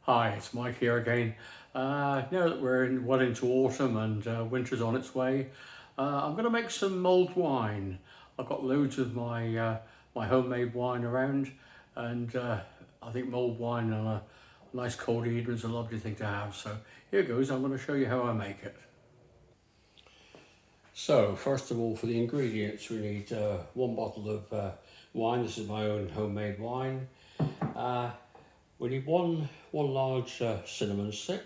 Hi, it's Mike here again. Now that we're well into autumn and winter's on its way, I'm going to make some mulled wine. I've got loads of my homemade wine around, and I think mulled wine on a nice cold evening is a lovely thing to have. So here goes. I'm going to show you how I make it. So first of all, for the ingredients, we need one bottle of wine. This is my own homemade wine. We need one large cinnamon stick,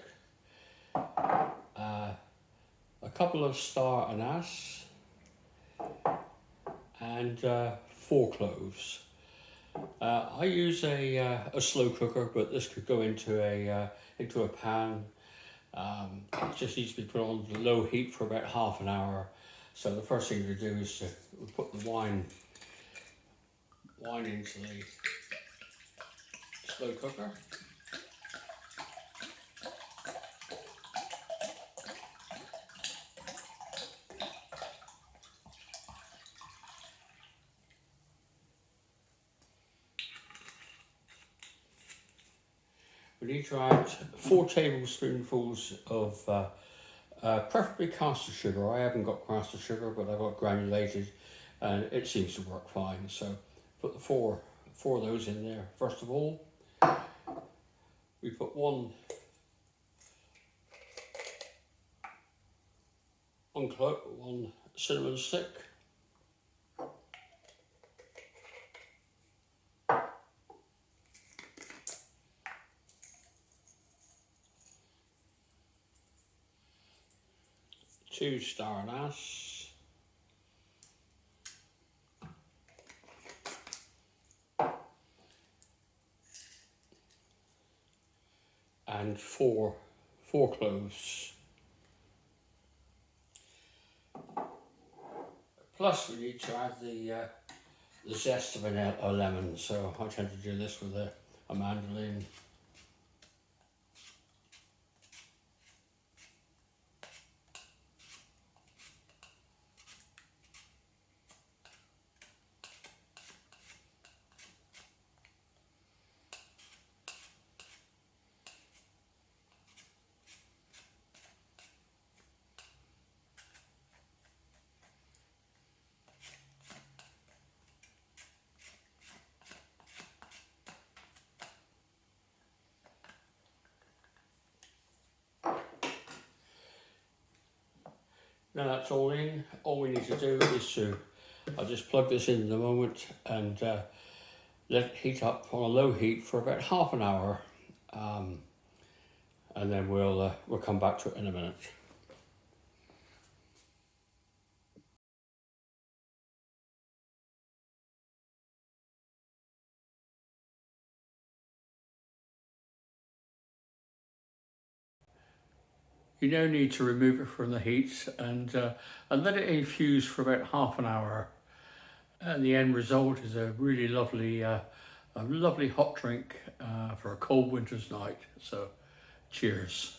a couple of star anise, and 4 cloves. I use a slow cooker, but this could go into a pan. It just needs to be put on low heat for about half an hour. So the first thing to do is to put the wine into the slow cooker. We need to add 4 tablespoonfuls of preferably caster sugar. I haven't got caster sugar, but I've got granulated, and it seems to work fine. So put the four of those in there. First of all, we put one cinnamon stick. Two star anise, and four cloves. Plus we need to add the zest of a lemon, so I tend to do this with a mandolin. Now that's all in. All we need to do is I'll just plug this in the moment and let it heat up on a low heat for about half an hour, and then we'll come back to it in a minute. You now need to remove it from the heat and let it infuse for about half an hour. And the end result is a really lovely hot drink for a cold winter's night. So cheers.